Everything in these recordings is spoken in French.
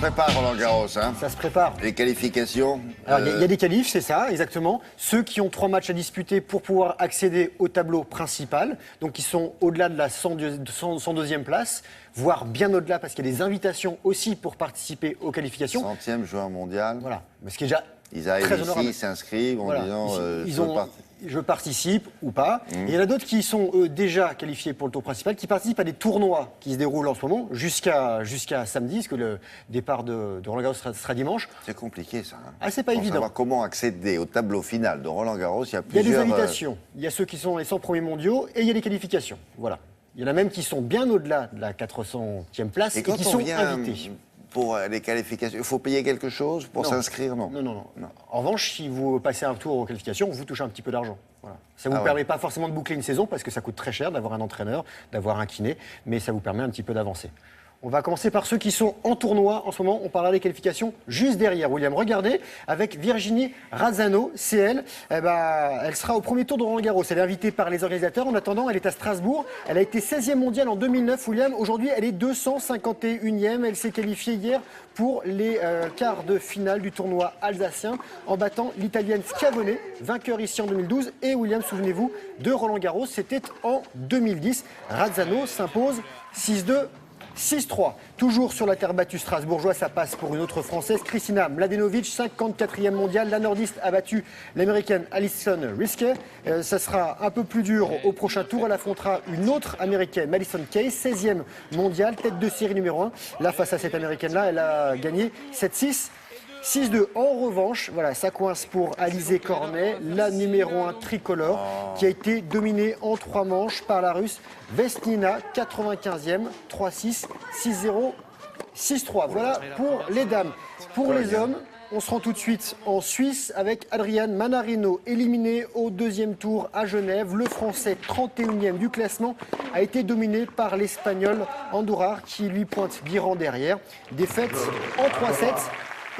prépare Roland Garros, hein. Ça se prépare. Les qualifications. Alors, il y a des qualifs, c'est ça, exactement. Ceux qui ont 3 matchs à disputer pour pouvoir accéder au tableau principal, donc qui sont au-delà de la 102e place, voire bien au-delà, parce qu'il y a des invitations aussi pour participer aux qualifications. 100e joueur mondial. Voilà, mais ce qui est déjà Ils arrivent très ici, honorable. ils s'inscrivent en disant... Je participe ou pas. Et il y en a d'autres qui sont déjà qualifiés pour le tour principal, qui participent à des tournois qui se déroulent en ce moment jusqu'à samedi, parce que le départ de Roland Garros sera dimanche. C'est compliqué ça. Hein. Ah, c'est pas Pour évident. savoir comment accéder au tableau final de Roland Garros, il y a Il y a plusieurs... des invitations. Il y a ceux qui sont les 100 premiers mondiaux et il y a les qualifications. Voilà. Il y en a même qui sont bien au-delà de la 400e place et quand qui on sont vient invités. pour les qualifications, il faut payer quelque chose pour s'inscrire, non? Non. En revanche, si vous passez un tour aux qualifications, vous touchez un petit peu d'argent. Voilà. Ça ne vous permet pas forcément de boucler une saison parce que ça coûte très cher d'avoir un entraîneur, d'avoir un kiné, mais ça vous permet un petit peu d'avancer. On va commencer par ceux qui sont en tournoi en ce moment. On parlera des qualifications juste derrière. William, regardez, avec Virginie Razzano, c'est elle. Elle sera au premier tour de Roland Garros. Elle est invitée par les organisateurs. En attendant, elle est à Strasbourg. Elle a été 16e mondiale en 2009, William. Aujourd'hui, elle est 251e. Elle s'est qualifiée hier pour les quarts de finale du tournoi alsacien en battant l'Italienne Schiavone, vainqueur ici en 2012. Et William, souvenez-vous, de Roland Garros, c'était en 2010. Razzano s'impose 6-2. 6-3. Toujours sur la terre battue strasbourgeoise, ça passe pour une autre Française, Kristina Mladenovic, 54e mondiale. La nordiste a battu l'américaine Alison Riske. Ça sera un peu plus dur au prochain tour. Elle affrontera une autre américaine, Madison Keys, 16e mondiale, tête de série numéro 1. Là, face à cette américaine-là, elle a gagné 7-6. 6-2. En revanche, voilà, ça coince pour Alizé Cornet, la numéro 1 tricolore, qui a été dominée en 3 manches par la Russe Vesnina, 95e, 3-6, 6-0, 6-3. Voilà pour les dames. Pour les hommes, on se rend tout de suite en Suisse avec Adrian Manarino, éliminé au 2e tour à Genève. Le Français, 31e du classement, a été dominé par l'Espagnol Andújar, qui lui pointe 10 rangs derrière. Défaite en 3-7.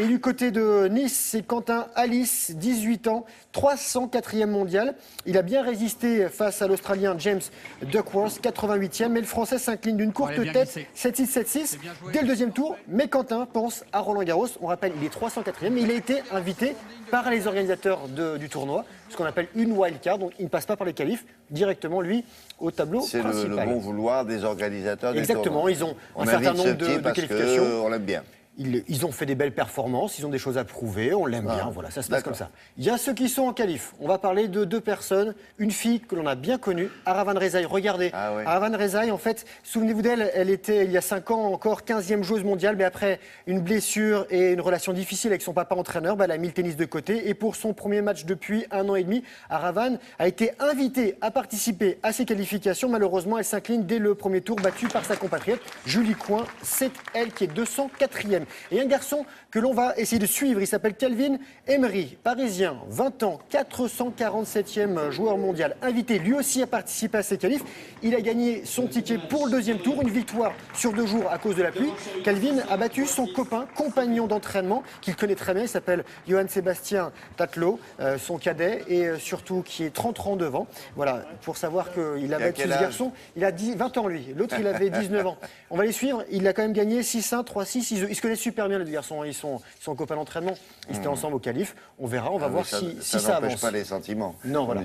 Et du côté de Nice, c'est Quentin Alice, 18 ans, 304e mondial. Il a bien résisté face à l'Australien James Duckworth, 88e. Mais le Français s'incline d'une courte tête, 7-6, 7-6, dès le 2e tour. Mais Quentin pense à Roland Garros. On rappelle, il est 304e, mais il a été invité par les organisateurs du tournoi, ce qu'on appelle une wildcard. Donc il ne passe pas par les qualifs, directement, lui, au tableau principal. C'est le bon vouloir des organisateurs du tournoi. Exactement, ils ont un certain nombre de qualifications. On l'aime bien. Ils ont fait des belles performances, ils ont des choses à prouver, on l'aime bien, voilà, ça se passe comme ça. Il y a ceux qui sont en qualif. On va parler de 2 personnes, une fille que l'on a bien connue, Aravan Rezaï. Regardez, Aravan Rezaï, en fait, souvenez-vous d'elle, elle était il y a 5 ans encore 15e joueuse mondiale, mais après une blessure et une relation difficile avec son papa entraîneur, elle a mis le tennis de côté. Et pour son premier match depuis 1 an et demi, Aravan a été invitée à participer à ces qualifications. Malheureusement, elle s'incline dès le premier tour, battue par sa compatriote Julie Coin. C'est elle qui est 204e. Et un garçon que l'on va essayer de suivre, il s'appelle Calvin Emery, parisien, 20 ans, 447e joueur mondial, invité lui aussi à participer à ces qualifs. Il a gagné son ticket pour le 2e tour, une victoire sur 2 jours à cause de la pluie. Calvin a battu son copain, compagnon d'entraînement, qu'il connaît très bien, il s'appelle Johann Sébastien Tatlo, son cadet, et surtout qui est 30 ans devant. Voilà, pour savoir qu'il a battu ce garçon, il a 20 ans lui, l'autre il avait 19 ans. On va les suivre, il a quand même gagné 6-1, 3-6, 6-2. Ils se connaissent super bien les 2 garçons, ils sont copains d'entraînement, ils étaient ensemble au qualif. On verra, on va voir si ça avance. Ça n'empêche pas les sentiments. Non, voilà.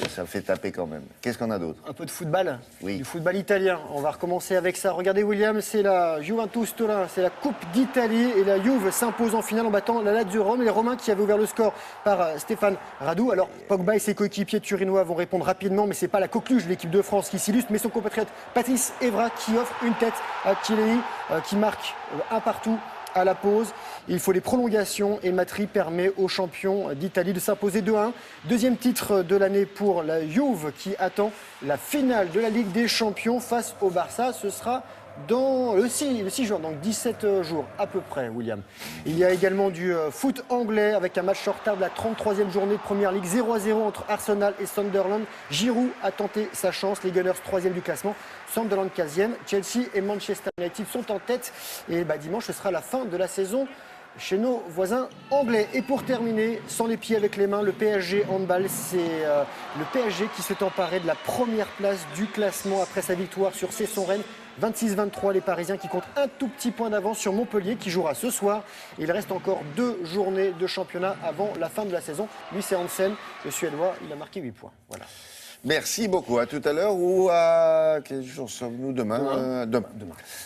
Ça fait taper quand même. Qu'est-ce qu'on a d'autre? Un peu de football, oui. Du football italien. On va recommencer avec ça. Regardez William, c'est la Juventus Turin, c'est la Coupe d'Italie et la Juve s'impose en finale en battant la Lazio Rome. Les Romains qui avaient ouvert le score par Stéphane Radou. Alors Pogba et ses coéquipiers turinois vont répondre rapidement, mais c'est pas la coqueluche de l'équipe de France qui s'illustre, mais son compatriote Patrice Evra qui offre une tête à Chiellini qui marque un partout à la pause. Il faut les prolongations et Matri permet aux champions d'Italie de s'imposer 2-1. 2e titre de l'année pour la Juve qui attend la finale de la Ligue des Champions face au Barça. Ce sera dans le 6 juin, donc 17 jours à peu près, William. Il y a également du foot anglais avec un match en retard de la 33e journée de Première Ligue, 0-0 entre Arsenal et Sunderland. Giroud a tenté sa chance, les Gunners 3e du classement, Sunderland 15e, Chelsea et Manchester United sont en tête. Et dimanche, ce sera la fin de la saison chez nos voisins anglais. Et pour terminer, sans les pieds avec les mains, le PSG handball, c'est le PSG qui s'est emparé de la première place du classement après sa victoire sur Cesson-Rennes 26-23, les Parisiens qui comptent un tout petit point d'avance sur Montpellier qui jouera ce soir. Il reste encore 2 journées de championnat avant la fin de la saison. Lui, c'est Hansen, le Suédois, il a marqué 8 points. Voilà. Merci beaucoup. À tout à l'heure ou à... Quel jour sommes-nous demain? Demain.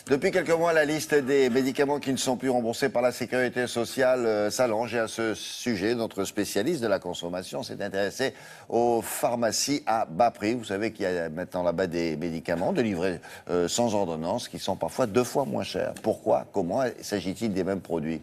Depuis quelques mois, la liste des médicaments qui ne sont plus remboursés par la sécurité sociale s'allonge. Et à ce sujet, notre spécialiste de la consommation s'est intéressé aux pharmacies à bas prix. Vous savez qu'il y a maintenant là-bas des médicaments délivrés sans ordonnance qui sont parfois 2 fois moins chers. Pourquoi? Comment s'agit-il des mêmes produits?